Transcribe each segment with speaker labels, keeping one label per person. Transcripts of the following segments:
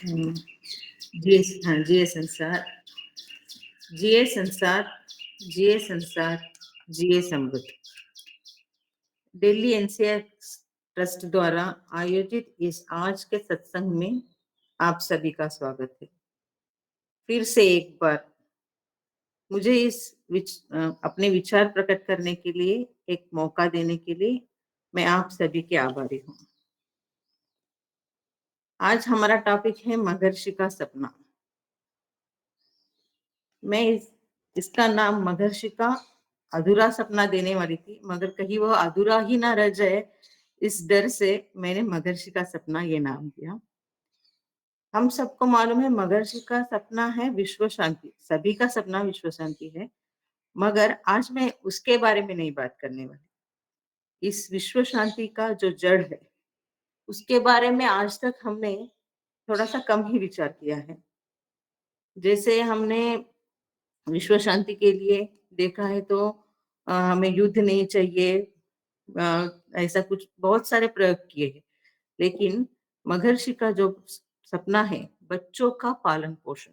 Speaker 1: हम्म, जिए हाँ, जिए संसार, जिए संसार, जिए संसार, जिए समृद्ध। दिल्ली एनसीआर ट्रस्ट द्वारा आयोजित इस आज के सत्संग में आप सभी का स्वागत है। फिर से एक बार मुझे अपने विचार प्रकट करने के लिए एक मौका देने के लिए मैं आप सभी के आभारी हूँ। आज हमारा टॉपिक है महर्षि का सपना। मैं इसका नाम महर्षि का अधूरा सपना देने वाली थी, मगर कहीं वो अधूरा ही ना रह जाए, इस डर से मैंने महर्षि का सपना ये नाम दिया। हम सबको मालूम है महर्षि का सपना है विश्व शांति, सभी का सपना विश्व शांति है, मगर आज मैं उसके बारे में नहीं बात करने वाली। इस विश्व शांति का जो जड़ है उसके बारे में आज तक हमने थोड़ा सा कम ही विचार किया है। जैसे हमने विश्व शांति के लिए देखा है तो हमें युद्ध नहीं चाहिए, ऐसा कुछ बहुत सारे प्रयोग किए हैं। लेकिन महर्षि का जो सपना है बच्चों का पालन पोषण,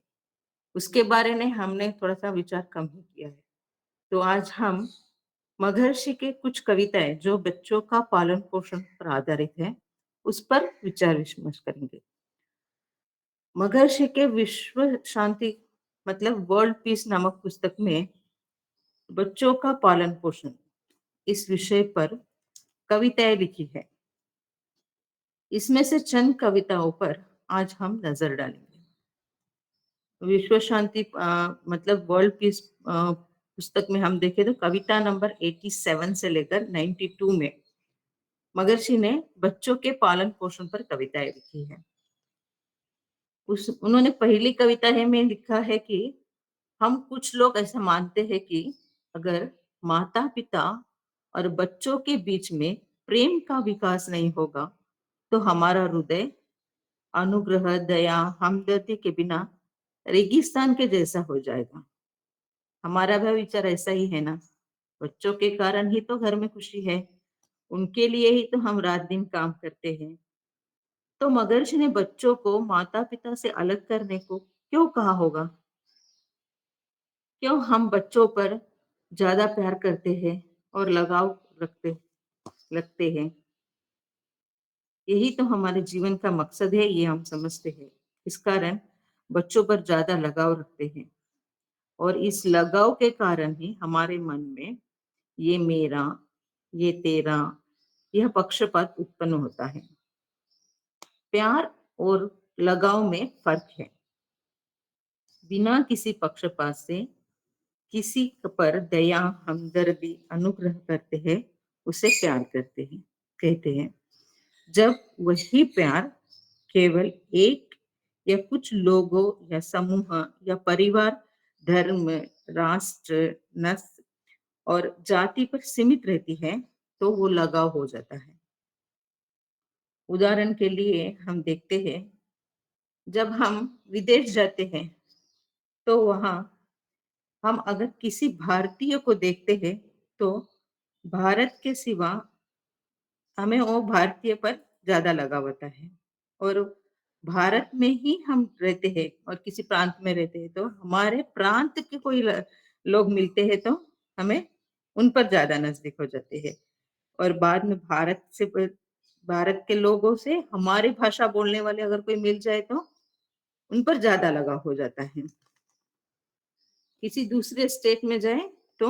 Speaker 1: उसके बारे में हमने थोड़ा सा विचार कम ही किया है। तो आज हम महर्षि के कुछ कविताएं जो बच्चों का पालन पोषण पर आधारित है उस पर विचार विमर्श करेंगे। महर्षि के विश्व शांति मतलब वर्ल्ड पीस नामक पुस्तक में बच्चों का पालन पोषण इस विषय पर कविताएं लिखी है। इसमें से चंद कविताओं पर आज हम नजर डालेंगे। विश्व शांति मतलब वर्ल्ड पीस पुस्तक में हम देखें तो कविता नंबर 87 से लेकर 92 में महर्षि ने बच्चों के पालन पोषण पर कविताएं लिखी है। उन्होंने पहली कविता है में लिखा है कि हम कुछ लोग ऐसा मानते हैं कि अगर माता पिता और बच्चों के बीच में प्रेम का विकास नहीं होगा तो हमारा हृदय अनुग्रह, दया, हमदर्दी के बिना रेगिस्तान के जैसा हो जाएगा। हमारा भी विचार ऐसा ही है ना। बच्चों के कारण ही तो घर में खुशी है, उनके लिए ही तो हम रात दिन काम करते हैं। तो मगरश ने बच्चों को माता पिता से अलग करने को क्यों कहा होगा? क्यों हम बच्चों पर ज्यादा प्यार करते हैं और लगाव रखते लगते हैं? यही तो हमारे जीवन का मकसद है, ये हम समझते हैं। इस कारण बच्चों पर ज्यादा लगाव रखते हैं और इस लगाव के कारण ही हमारे मन में ये मेरा, ये तेरा, यह पक्षपात उत्पन्न होता है। प्यार और लगाव में फर्क है। बिना किसी पक्षपात से किसी पर दया, हमदर्दी, अनुग्रह करते हैं, उसे प्यार करते हैं कहते हैं। जब वही प्यार केवल एक या कुछ लोगों या समूह या परिवार, धर्म, राष्ट्र, नस्ल और जाति पर सीमित रहती है तो वो लगाव हो जाता है। उदाहरण के लिए हम देखते हैं, जब हम विदेश जाते हैं तो वहां हम अगर किसी भारतीय को देखते हैं तो भारत के सिवा हमें वो भारतीय पर ज्यादा लगाव होता है। और भारत में ही हम रहते हैं और किसी प्रांत में रहते हैं तो हमारे प्रांत के कोई लोग मिलते हैं तो हमें उन पर ज्यादा नजदीक हो जाते हैं। और बाद में भारत के लोगों से हमारी भाषा बोलने वाले अगर कोई मिल जाए तो उन पर ज्यादा लगाव हो जाता है। किसी दूसरे स्टेट में जाए तो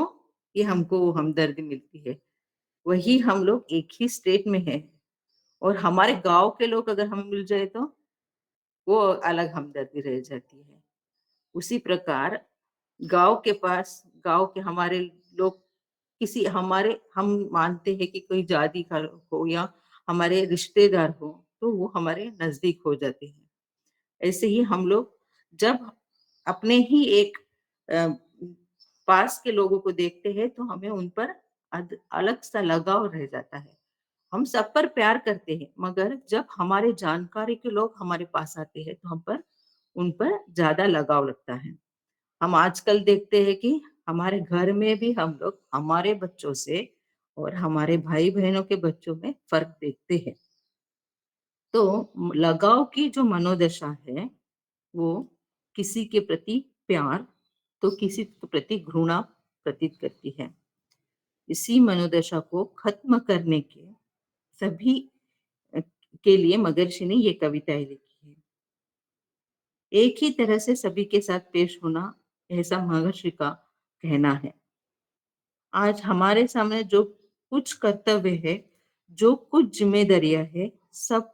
Speaker 1: ये हमको हमदर्दी मिलती है। वही हम लोग एक ही स्टेट में है और हमारे गांव के लोग अगर हमें मिल जाए तो वो अलग हमदर्दी रह जाती है। उसी प्रकार गांव के पास, गांव के हमारे लोग किसी हमारे हम मानते हैं कि कोई जाति का हो या हमारे रिश्तेदार हो तो वो हमारे नजदीक हो जाते हैं। ऐसे ही हम लोग जब अपने ही एक पास के लोगों को देखते हैं तो हमें उन पर अलग सा लगाव रह जाता है। हम सब पर प्यार करते हैं, मगर जब हमारे जानकारी के लोग हमारे पास आते हैं तो हम पर उन पर ज्यादा लगाव लगता है। हम आजकल देखते हैं कि हमारे घर में भी हम लोग हमारे बच्चों से और हमारे भाई बहनों के बच्चों में फर्क देखते हैं। तो लगाव की जो मनोदशा है, वो किसी के प्रति प्यार तो किसी के प्रति घृणा प्रतीत करती है। इसी मनोदशा को खत्म करने के सभी अ, के लिए महर्षि ने ये कविताएँ लिखी है। एक ही तरह से सभी के साथ पेश होना, ऐसा महर्षि का कहना है। आज हमारे सामने जो कुछ कर्तव्य है, जो कुछ ज़िम्मेदारियाँ है, सब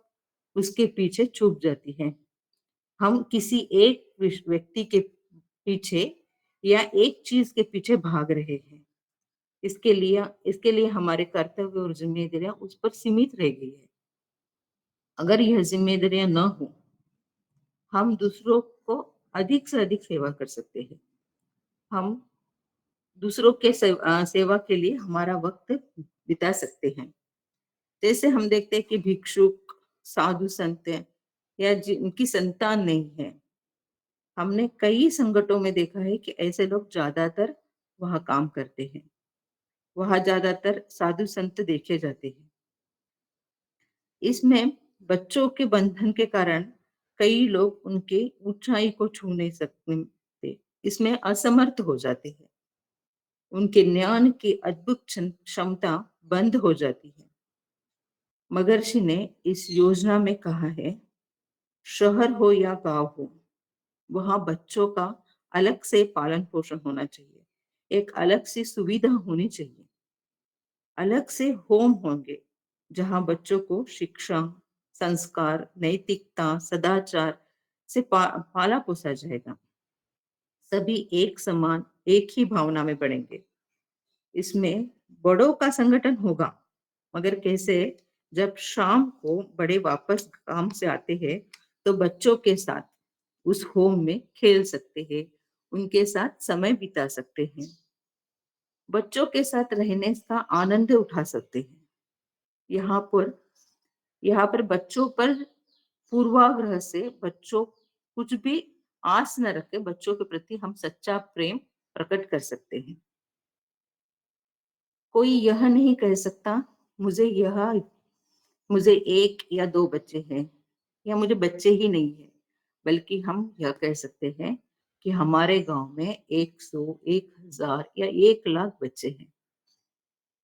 Speaker 1: उसके पीछे छुप जाती हैं। हम किसी एक व्यक्ति के पीछे या एक चीज़ के पीछे भाग रहे हैं। इसके लिए हमारे कर्तव्य और ज़िम्मेदारियाँ उस पर सीमित रह गई है। अगर यह ज़िम्मेदारियाँ न हो, हम दूसरों को अधिक से अधिक सेवा कर सकते हैं। हम दूसरों के सेवा के लिए हमारा वक़्त बिता सकते हैं। जैसे हम देखते हैं कि भिक्षुक, साधु संत या जिनकी संतान नहीं है, हमने कई संकटों में देखा है कि ऐसे लोग ज़्यादातर वहाँ काम करते हैं। वहाँ ज़्यादातर साधु संत देखे जाते हैं। इसमें बच्चों के बंधन के कारण कई लोग उनके ऊंचाई को छू नहीं सकते, इसमें असमर्थ हो जाते हैं। उनके ज्ञान की अद्भुत क्षमता बंद हो जाती है। महर्षि ने इस योजना में कहा है, शहर हो या गांव हो, वहां बच्चों का अलग से पालन पोषण होना चाहिए, एक अलग सी सुविधा होनी चाहिए, अलग से होम होंगे जहां बच्चों को शिक्षा, संस्कार, नैतिकता, सदाचार से पाला पोसा जाएगा। सभी एक समान, एक ही भावना में बढ़ेंगे। इसमें बड़ों का संगठन होगा, मगर कैसे? जब शाम को बड़े वापस काम से आते हैं, तो बच्चों के साथ उस होम में खेल सकते हैं, उनके साथ समय बिता सकते हैं, बच्चों के साथ रहने का आनंद उठा सकते हैं। यहाँ पर यहाँ पर बच्चों पर पूर्वाग्रह से बच्चों कुछ भी आस न रखे, बच्चों के प्रति हम सच्चा प्रेम प्रकट कर सकते हैं। कोई यह नहीं कह सकता मुझे यह मुझे 1 या 2 बच्चे हैं या मुझे बच्चे ही नहीं हैं, बल्कि हम यह कह सकते हैं कि हमारे गाँव में 100, 1000 या 1 लाख बच्चे हैं।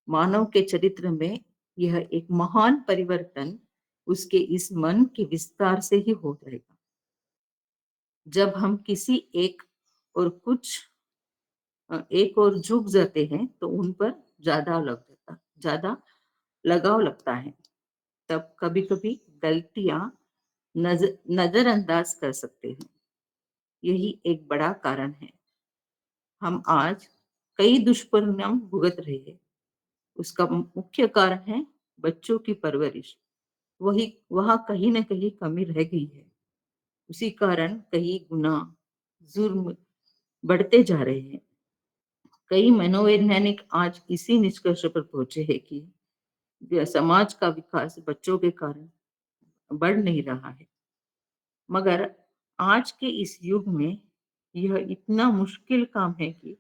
Speaker 1: मानव के चरित्र में यह एक महान परिवर्तन उसके इस मन के विस्तार से ही हो जाएगा। जब हम किसी एक और झुक जाते हैं, तो उन पर ज़्यादा लगाव लगता है। तब कभी-कभी गलतियाँ नज़रअंदाज कर सकते हैं। यही एक बड़ा कारण है। हम आज कई दुष्परिणाम भुगत रहे हैं। उसका मुख्य कारण है बच्चों की परवरिश। वहाँ कहीं न कहीं कमी रह गई है। उसी कारण कई गुनाह, जुर्म बढ़ते जा रहे हैं। कई मनोवैज्ञानिक आज इसी निष्कर्ष पर पहुंचे हैं कि समाज का विकास बच्चों के कारण बढ़ नहीं रहा है। मगर आज के इस युग में यह इतना मुश्किल काम है कि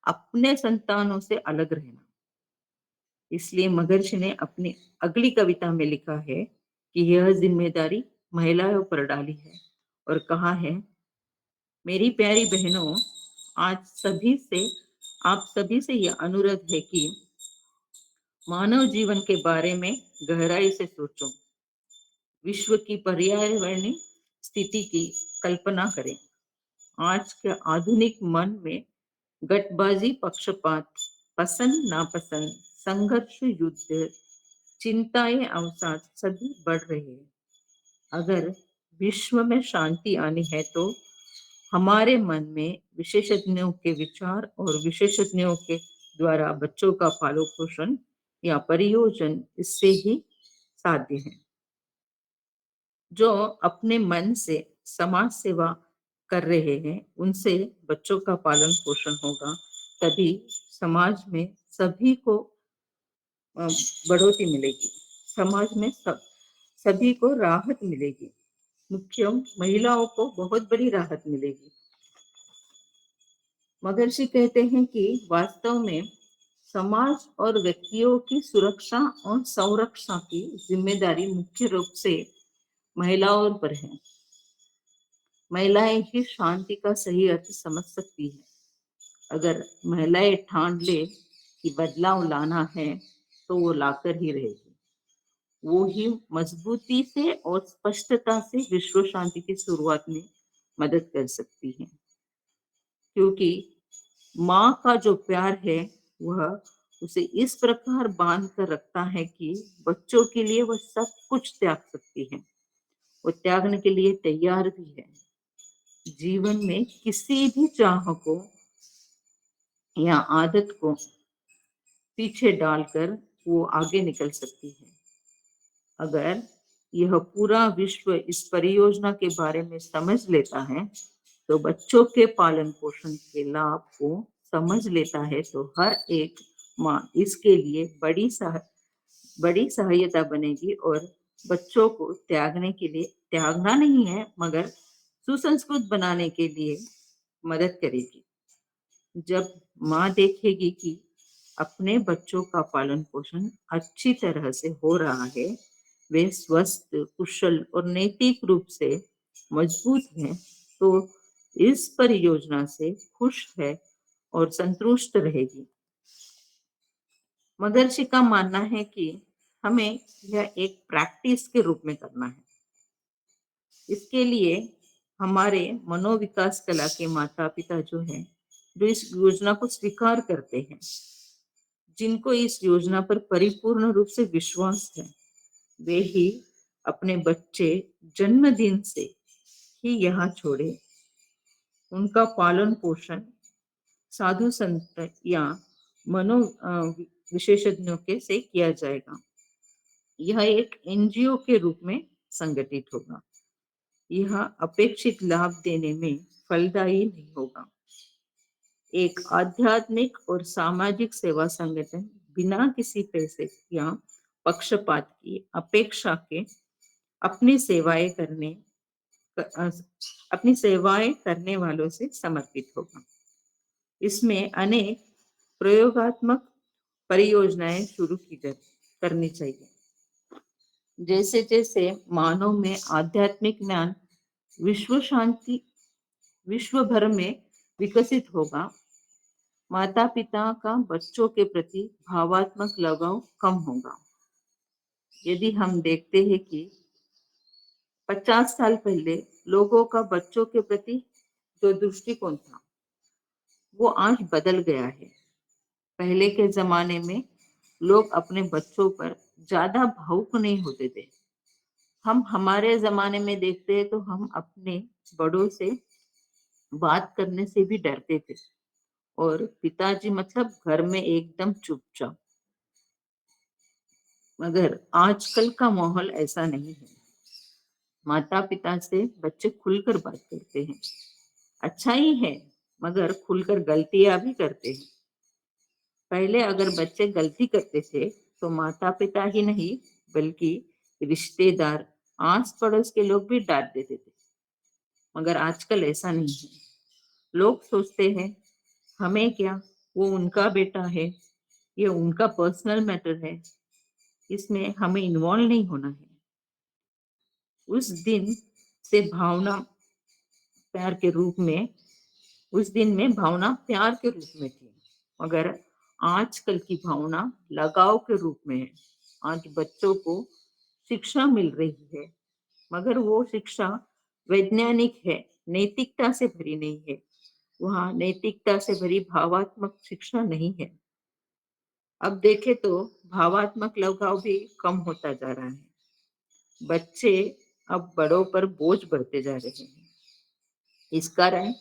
Speaker 1: अपने संतानों से अलग रहना। इसलिए महर्षि ने अपनी अगली कविता में लिखा है कि यह जिम्मेदारी महिलाओं पर डाली है और कहा है, मेरी प्यारी बहनों, आप सभी से यह अनुरोध है कि मानव जीवन के बारे में गहराई से सोचो, विश्व की पर्यावरणीय स्थिति की कल्पना करें। आज के आधुनिक मन में गठबाजी, पक्षपात, पसंद नापसंद, संघर्ष, युद्ध, चिंताएं, अवसाद सभी बढ़ रहे हैं। अगर विश्व में शांति आनी है, तो हमारे मन में विशेषज्ञों के विचार और विशेषज्ञों के द्वारा बच्चों का पालन पोषण या परियोजन इससे ही साध्य है। जो अपने मन से समाज सेवा कर रहे हैं, उनसे बच्चों का पालन पोषण होगा, तभी समाज में सभी को बढ़ोतरी मिलेगी, समाज में सभी को राहत मिलेगी, मुख्य महिलाओं को बहुत बड़ी राहत मिलेगी। महर्षि कहते हैं कि वास्तव में समाज और व्यक्तियों की सुरक्षा और संरक्षा की जिम्मेदारी मुख्य रूप से महिलाओं पर है। महिलाएं ही शांति का सही अर्थ समझ सकती है। अगर महिलाएं ठान ले कि बदलाव लाना है तो वो लाकर ही रहेगी। वो ही मजबूती से और स्पष्टता से विश्व शांति की शुरुआत में मदद कर सकती है, क्योंकि माँ का जो प्यार है वह उसे इस प्रकार बांध कर रखता है कि बच्चों के लिए वह सब कुछ त्याग सकती है। वो त्यागने के लिए तैयार भी है। जीवन में किसी भी चाह को या आदत को पीछे डालकर वो आगे निकल सकती है। अगर यह पूरा विश्व इस परियोजना के बारे में समझ लेता है, तो बच्चों के पालन पोषण के लाभ को समझ लेता है, तो हर एक माँ इसके लिए बड़ी सहायता बनेगी और बच्चों को त्यागने के लिए, त्यागना नहीं है मगर सुसंस्कृत बनाने के लिए मदद करेगी। जब माँ देखेगी कि अपने बच्चों का पालन पोषण अच्छी तरह से हो रहा है, वे स्वस्थ, कुशल और नैतिक रूप से मजबूत हैं, तो इस परियोजना से खुश है और संतुष्ट रहेगी। मदर्सी का मानना है कि हमें यह एक प्रैक्टिस के रूप में करना है। इसके लिए हमारे मनोविकास कला के माता पिता जो हैं, जो इस योजना को स्वीकार करते हैं, जिनको इस योजना पर परिपूर्ण रूप से विश्वास है, वे ही अपने बच्चे जन्मदिन से ही यहाँ छोड़े। उनका पालन पोषण साधु संत या मनो विशेषज्ञों के से किया जाएगा। यह एक एनजीओ के रूप में संगठित होगा। यह अपेक्षित लाभ देने में फलदायी नहीं होगा। एक आध्यात्मिक और सामाजिक सेवा संगठन बिना किसी पैसे या पक्षपात की अपेक्षा के अपनी सेवाएं करने अपनी सेवाएं करने वालों से समर्पित होगा। इसमें अनेक प्रयोगात्मक परियोजनाएं शुरू करनी चाहिए। जैसे जैसे मानव में आध्यात्मिक ज्ञान विश्व शांति विश्व भर में विकसित होगा, माता पिता का बच्चों के प्रति भावात्मक लगाव कम होगा। यदि हम देखते हैं कि 50 साल पहले लोगों का बच्चों के प्रति जो दृष्टिकोण था, वो आज बदल गया है। पहले के जमाने में लोग अपने बच्चों पर ज्यादा भावुक नहीं होते थे। हम हमारे जमाने में देखते हैं तो हम अपने बड़ों से बात करने से भी डरते थे, और पिताजी मतलब घर में एकदम चुपचाप। मगर आजकल का माहौल ऐसा नहीं है। माता पिता से बच्चे खुलकर बात करते हैं। अच्छा ही है, मगर खुलकर गलतियां भी करते हैं। पहले अगर बच्चे गलती करते थे तो माता पिता ही नहीं बल्कि रिश्तेदार, आस पड़ोस के लोग भी डांट देते थे। मगर आजकल ऐसा नहीं है। लोग सोचते हैं हमें क्या, वो उनका बेटा है, ये उनका पर्सनल मैटर है, इसमें हमें इन्वॉल्व नहीं होना है। उस दिन से भावना प्यार के रूप में उस दिन में भावना प्यार के रूप में थी, मगर आजकल की भावना लगाव के रूप में है। आज बच्चों को शिक्षा मिल रही है, मगर वो शिक्षा वैज्ञानिक है, नैतिकता से भरी नहीं है। वहाँ नैतिकता से भरी भावात्मक शिक्षा नहीं है। अब देखे तो भावात्मक लगाव भी कम होता जा रहा है। बच्चे अब बड़ों पर बोझ बढ़ते जा रहे हैं। इस कारण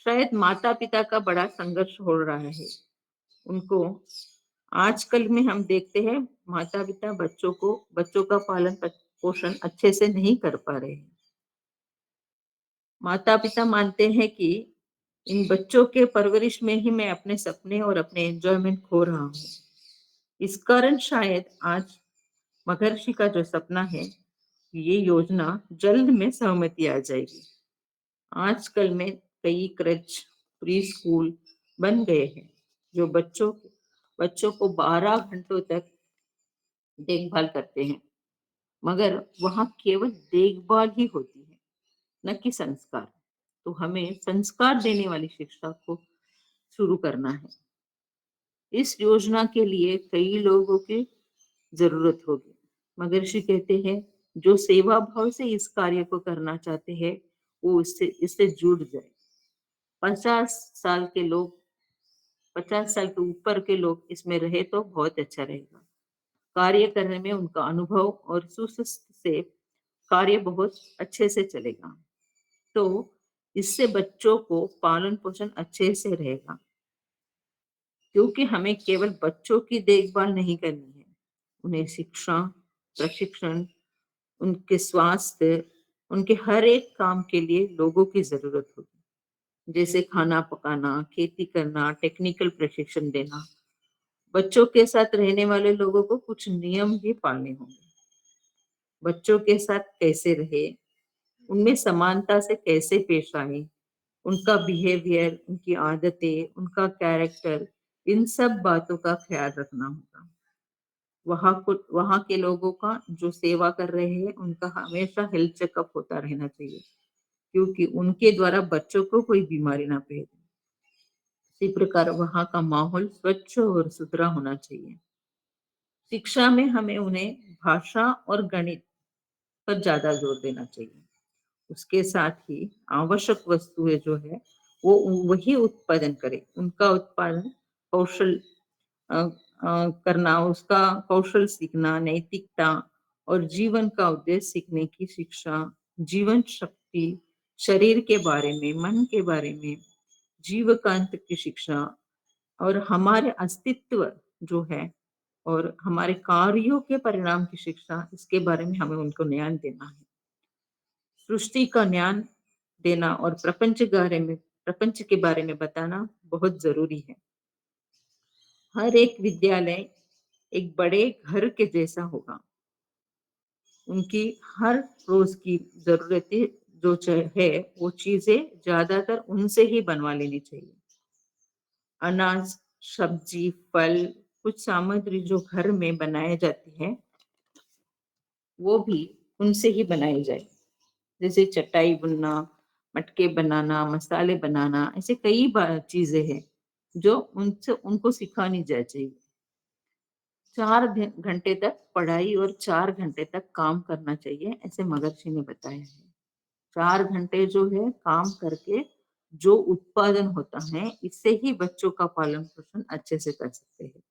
Speaker 1: शायद माता पिता का बड़ा संघर्ष हो रहा है। उनको आजकल में हम देखते हैं माता पिता बच्चों का पालन पोषण अच्छे से नहीं कर पा रहे हैं। माता पिता मानते हैं कि इन बच्चों के परवरिश में ही मैं अपने सपने और अपने एंजॉयमेंट खो रहा हूँ। इस कारण शायद आज महर्षि का जो सपना है, ये योजना जल्द में सहमति आ जाएगी। आजकल में कई क्रच, प्री स्कूल बन गए हैं, जो बच्चों को 12 घंटों तक देखभाल करते हैं। मगर वहाँ केवल देखभाल ही होती है, न कि संस्कार। तो हमें संस्कार देने वाली शिक्षा को शुरू करना है। इस योजना के लिए कई लोगों की जरूरत होगी। महर्षि कहते हैं, जो सेवा भाव से इस कार्य को करना चाहते हैं, वो इससे जुड़ जाए। 50 साल के लोग, 50 साल के ऊपर के लोग इसमें रहे तो बहुत अच्छा रहेगा। कार्य करने में उनका अनुभव और सुस्त से कार्य बहुत अच्छे से चलेगा। तो इससे बच्चों को पालन पोषण अच्छे से रहेगा, क्योंकि हमें केवल बच्चों की देखभाल नहीं करनी है, उन्हें शिक्षा, प्रशिक्षण, उनके स्वास्थ्य, उनके हर एक काम के लिए लोगों की जरूरत होगी। जैसे खाना पकाना, खेती करना, टेक्निकल प्रशिक्षण देना। बच्चों के साथ रहने वाले लोगों को कुछ नियम भी पालने होंगे। बच्चों के साथ कैसे रहे, उनमें समानता से कैसे पेश आए, उनका बिहेवियर, उनकी आदतें, उनका कैरेक्टर, इन सब बातों का ख्याल रखना होगा। वहाँ के लोगों का जो सेवा कर रहे हैं, उनका हमेशा हेल्थ चेकअप होता रहना चाहिए, क्योंकि उनके द्वारा बच्चों को कोई बीमारी ना पैदा। इसी प्रकार वहाँ का माहौल स्वच्छ और सुथरा होना चाहिए। शिक्षा में हमें उन्हें भाषा और गणित पर ज्यादा जोर देना चाहिए। उसके साथ ही आवश्यक वस्तुएं जो है वो वही उत्पादन करे, उनका उत्पादन कौशल करना, उसका कौशल सीखना, नैतिकता और जीवन का उद्देश्य सीखने की शिक्षा, जीवन शक्ति, शरीर के बारे में, मन के बारे में, जीवकांत की शिक्षा और हमारे अस्तित्व जो है और हमारे कार्यों के परिणाम की शिक्षा, इसके बारे में हमें उनको ज्ञान देना है। सृष्टि का ज्ञान देना और प्रपंच के बारे में बताना बहुत जरूरी है। हर एक विद्यालय एक बड़े घर के जैसा होगा। उनकी हर रोज की जरूरतें जो है, वो चीजें ज्यादातर उनसे ही बनवा लेनी चाहिए। अनाज, सब्जी, फल, कुछ सामग्री जो घर में बनाए जाती है, वो भी उनसे ही बनाई जाए। जैसे चटाई बुनना, मटके बनाना, मसाले बनाना, ऐसे कई चीजें हैं जो उनसे उनको सिखानी जाए चाहिए। 4 घंटे तक पढ़ाई और 4 घंटे तक काम करना चाहिए, ऐसे महर्षि ने बताया है। 4 घंटे जो है काम करके जो उत्पादन होता है, इससे ही बच्चों का पालन पोषण अच्छे से कर सकते हैं।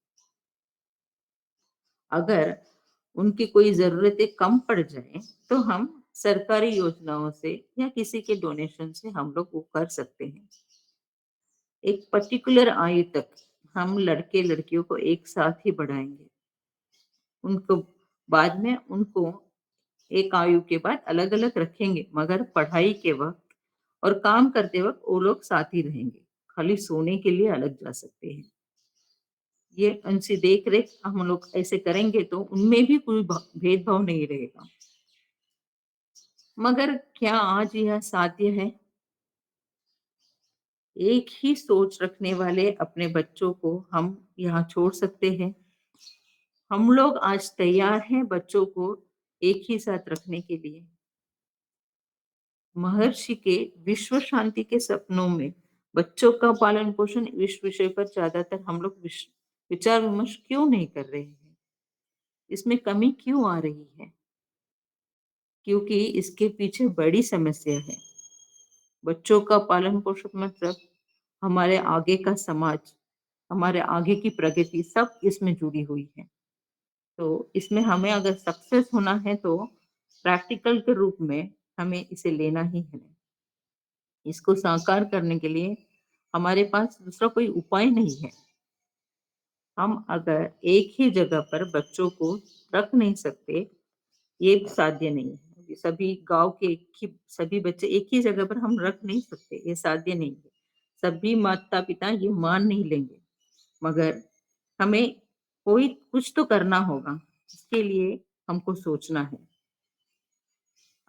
Speaker 1: अगर उनकी कोई जरूरतें कम पड़ जाए, तो हम सरकारी योजनाओं से या किसी के डोनेशन से हम लोग वो कर सकते हैं। एक पर्टिकुलर आयु तक हम लड़के लड़कियों को एक साथ ही बढ़ाएंगे। उनको बाद में उनको एक आयु के बाद अलग अलग रखेंगे, मगर पढ़ाई के वक्त और काम करते वक्त वो लोग साथ ही रहेंगे। खाली सोने के लिए अलग जा सकते हैं। ये उनसे देख रेख हम लोग ऐसे करेंगे तो उनमें भी कोई भेदभाव नहीं रहेगा। मगर क्या आज यह साध्य है? एक ही सोच रखने वाले अपने बच्चों को हम यहाँ छोड़ सकते हैं? हम लोग आज तैयार हैं बच्चों को एक ही साथ रखने के लिए? महर्षि के विश्व शांति के सपनों में बच्चों का पालन पोषण, इस विषय पर ज्यादातर हम लोग विचार विमर्श क्यों नहीं कर रहे हैं? इसमें कमी क्यों आ रही है? क्योंकि इसके पीछे बड़ी समस्या है। बच्चों का पालन पोषण मतलब हमारे आगे का समाज, हमारे आगे की प्रगति सब इसमें जुड़ी हुई है। तो इसमें हमें अगर सक्सेस होना है तो प्रैक्टिकल के रूप में हमें इसे लेना ही है। इसको साकार करने के लिए हमारे पास दूसरा कोई उपाय नहीं है। हम अगर एक ही जगह पर बच्चों को रख नहीं सकते, ये साध्य नहीं है। सभी गांव के सभी बच्चे एक ही जगह पर हम रख नहीं सकते, ये साध्य नहीं है। सभी माता पिता ये मान नहीं लेंगे। मगर हमें कोई कुछ तो करना होगा, इसके लिए हमको सोचना है।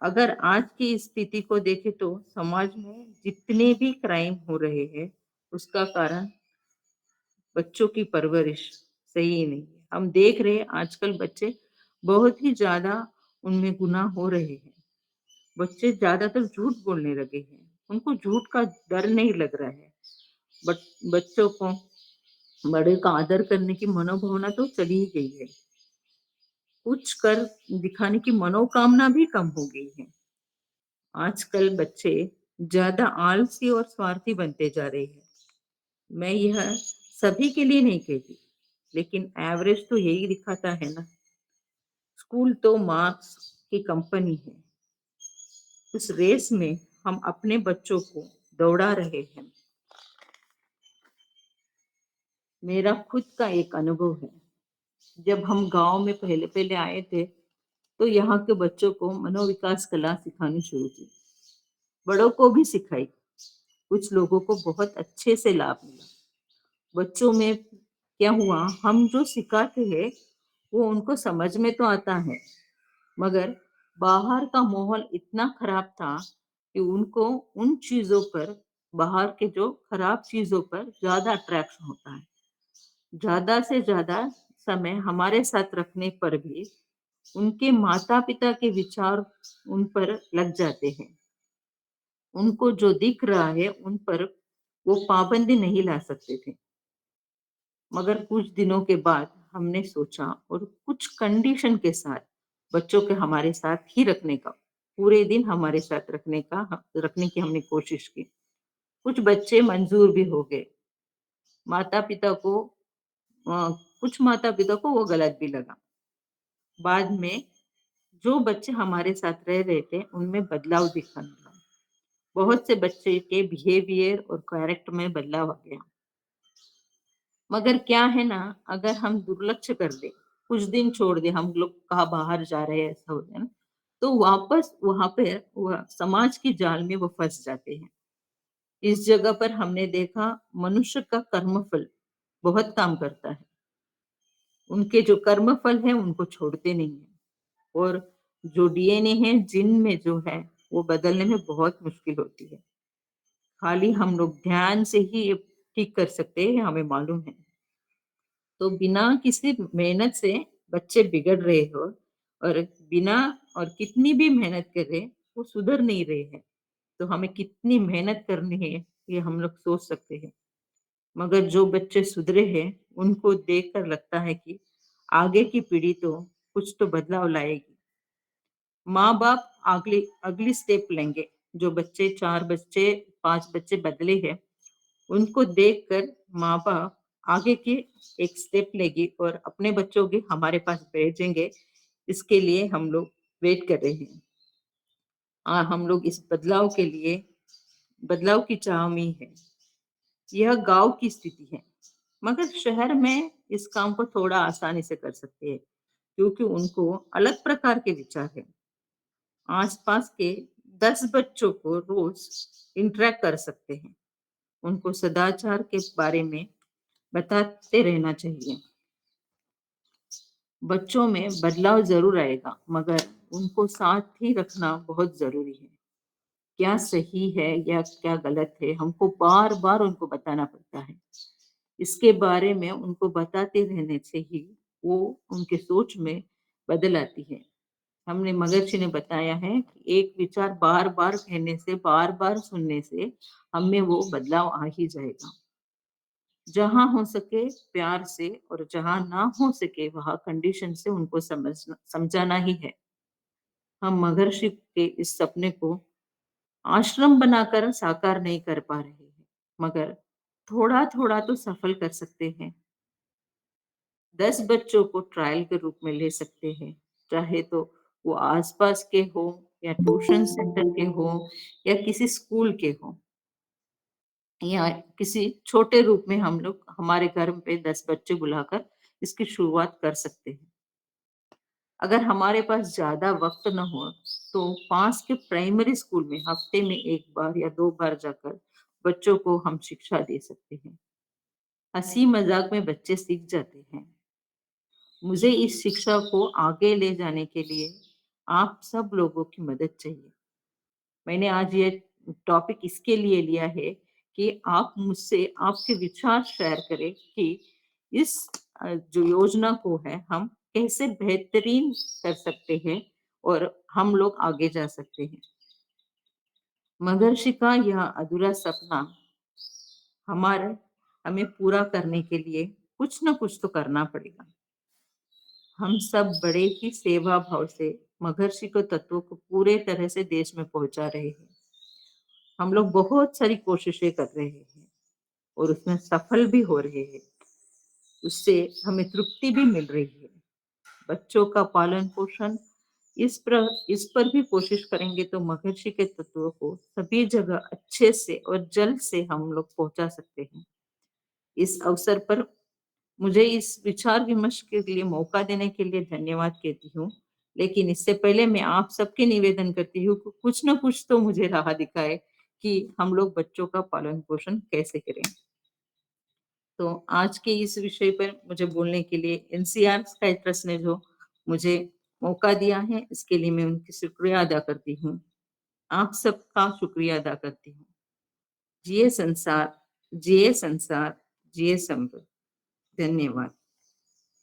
Speaker 1: अगर आज की स्थिति को देखें तो समाज में जितने भी क्राइम हो रहे हैं, उसका कारण बच्चों की परवरिश सही नहीं है। हम देख रहे हैं आजकल बच्चे बहुत ही ज्यादा उनमें गुनाह हो रहे हैं। बच्चे ज्यादातर झूठ बोलने लगे हैं, उनको झूठ का डर नहीं लग रहा है। बट बच्चों को बड़े का आदर करने की मनोभावना तो चली ही गई है। कुछ कर दिखाने की मनोकामना भी कम हो गई है। आजकल बच्चे ज्यादा आलसी और स्वार्थी बनते जा रहे हैं। मैं यह सभी के लिए नहीं कहती, लेकिन एवरेज तो यही दिखाता है ना। स्कूल तो मार्क्स की कंपनी है। उस रेस में हम अपने बच्चों को दौड़ा रहे हैं। मेरा खुद का एक अनुभव है। जब हम गांव में पहले पहले आए थे, तो यहाँ के बच्चों को मनोविकास कला सिखानी शुरू की। बड़ों को भी सिखाई। कुछ लोगों को बहुत अच्छे से लाभ मिला। बच्चों में क्या हुआ, हम जो सिखाते हैं वो उनको समझ में तो आता है, मगर बाहर का माहौल इतना खराब था कि उनको उन चीजों पर, बाहर के जो खराब चीजों पर ज्यादा अट्रैक्शन होता है। ज्यादा से ज्यादा समय हमारे साथ रखने पर भी उनके माता पिता के विचार उन पर लग जाते हैं। उनको जो दिख रहा है उन पर वो पाबंदी नहीं ला सकते थे। मगर कुछ दिनों के बाद हमने सोचा और कुछ कंडीशन के साथ बच्चों के हमारे साथ ही रखने का, पूरे दिन हमारे साथ रखने की हमने कोशिश की। कुछ बच्चे मंजूर भी हो गए। माता पिता को कुछ माता पिता को वो गलत भी लगा। बाद में जो बच्चे हमारे साथ रह रहे थे उनमें बदलाव दिखने लगा। बहुत से बच्चे के बिहेवियर और कैरेक्टर में बदलाव आ गया। मगर क्या है ना, अगर हम दुर्लक्ष्य कर दे, कुछ दिन छोड़ दे, हम लोग कहा बाहर जा रहे हैं, ऐसा हो जाए ना, तो वापस वहां पे वह समाज की जाल में वो फंस जाते हैं। इस जगह पर हमने देखा मनुष्य का कर्मफल बहुत काम करता है। उनके जो कर्मफल है उनको छोड़ते नहीं है। और जो डीएनए है जिन में जो है वो बदलने में बहुत मुश्किल होती है। खाली हम लोग ध्यान से ही ये ठीक कर सकते हैं, हमें मालूम है। तो बिना किसी मेहनत से बच्चे बिगड़ रहे हो, और बिना और कितनी भी मेहनत कर रहे वो सुधर नहीं रहे हैं। तो हमें कितनी मेहनत करनी है ये हम लोग सोच सकते हैं। मगर जो बच्चे सुधरे हैं उनको देखकर लगता है कि आगे की पीढ़ी तो कुछ तो बदलाव लाएगी। माँ बाप अगली अगली स्टेप लेंगे। जो बच्चे 4 बच्चे 5 बच्चे बदले हैं उनको देखकर माँ बाप आगे की एक स्टेप लेगी और अपने बच्चों के हमारे पास भेजेंगे। इसके लिए हम लोग वेट कर रहे हैं। हम लोग इस बदलाव के लिए, बदलाव की चाह में है। यह गांव की स्थिति है, मगर शहर में इस काम को थोड़ा आसानी से कर सकते हैं, क्योंकि उनको अलग प्रकार के विचार है। आसपास के 10 बच्चों को रोज इंटरेक्ट कर सकते हैं। उनको सदाचार के बारे में बताते रहना चाहिए। बच्चों में बदलाव जरूर आएगा, मगर उनको साथ ही रखना बहुत जरूरी है। क्या सही है या क्या गलत है हमको बार बार उनको बताना पड़ता है। इसके बारे में उनको बताते रहने से ही वो उनके सोच में बदल आती है। हमने मगरची ने बताया है कि एक विचार बार बार कहने से, बार बार सुनने से हम में वो बदलाव आ ही जाएगा। जहां हो सके प्यार से, और जहां ना हो सके वहां कंडीशन से उनको समझाना ही है। हम महर्षि के इस सपने को आश्रम बनाकर साकार नहीं कर पा रहे हैं, मगर थोड़ा थोड़ा तो सफल कर सकते हैं। 10 बच्चों को ट्रायल के रूप में ले सकते हैं, चाहे तो वो आसपास के हो, या ट्यूशन सेंटर के हो, या किसी स्कूल के हो, या किसी छोटे रूप में हम लोग हमारे घर पे 10 बच्चे बुलाकर इसकी शुरुआत कर सकते हैं। अगर हमारे पास ज्यादा वक्त न हो तो पास के प्राइमरी स्कूल में हफ्ते में 1 बार या 2 बार जाकर बच्चों को हम शिक्षा दे सकते हैं। हंसी मजाक में बच्चे सीख जाते हैं। मुझे इस शिक्षा को आगे ले जाने के लिए आप सब लोगों की मदद चाहिए। मैंने आज ये टॉपिक इसके लिए लिया है कि आप मुझसे आपके विचार शेयर करें कि इस जो योजना को है हम कैसे बेहतरीन कर सकते हैं, और हम लोग आगे जा सकते हैं। महर्षि का यह अधूरा सपना हमारे हमें पूरा करने के लिए कुछ ना कुछ तो करना पड़ेगा। हम सब बड़े ही सेवा भाव से महर्षि के तत्वों को पूरे तरह से देश में पहुंचा रहे हैं। हम लोग बहुत सारी कोशिशें कर रहे हैं और उसमें सफल भी हो रहे हैं। उससे हमें तृप्ति भी मिल रही है। बच्चों का पालन पोषण इस पर भी कोशिश करेंगे तो महर्षि के तत्वों को सभी जगह अच्छे से और जल्द से हम लोग पहुंचा सकते हैं। इस अवसर पर मुझे इस विचार विमर्श के लिए मौका देने के लिए धन्यवाद कहती हूँ। लेकिन इससे पहले मैं आप सबके निवेदन करती हूँ कि कुछ ना कुछ तो मुझे राह दिखाए कि हम लोग बच्चों का पालन पोषण कैसे करें। तो आज के इस विषय पर मुझे बोलने के लिए एनसीआर स्काई ट्रस्ट ने जो मुझे मौका दिया है, इसके लिए मैं उनकी शुक्रिया अदा करती हूँ। आप सबका शुक्रिया अदा करती हूँ। जिए संसार, जिए संसार, जिए समृद्ध। धन्यवाद।